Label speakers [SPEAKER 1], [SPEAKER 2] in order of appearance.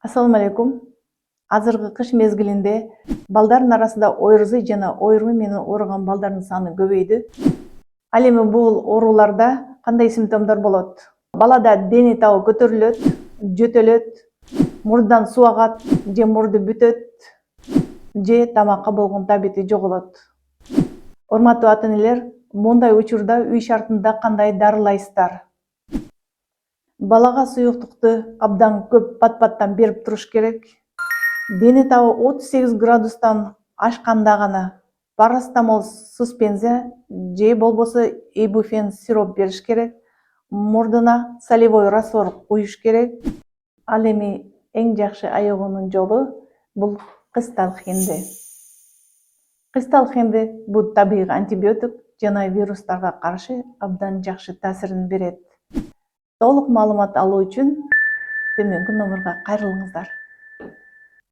[SPEAKER 1] Assalamu алейкум. Азыркы кыш мезгилинде балдардын арасында ойрузуй жана ойруу менен ооруган балдардын саны көбөйдү. Ал эми бул ооруларда кандай симптомдор болот? Балада дени табы көтөрүлөт, жөтөлөт, мурддан суу агат, же мурду бүтөт, же тамакка болгон табити жоголот. Урматтуу ата-энелер, мындай учурда үй шартында кандай дарылайсыздар? Балага суюктукту абдан көп пат-паттан берип туруш керек. Дени табы 38 градустан ашканда гана парастамол суспензия же болбосо ибуфен сироп бериш керек. Мурдуна солевой раствор куюш керек. Ал эми эң жакшы айыгуунун жолу бул кысталхинди. Кысталхинди бул табигый антибиотик жана вирустарга каршы абдан жакшы таасирин берет. Толук маалымат алуу үчүн төмөнкү номерге кайрылыңыздар.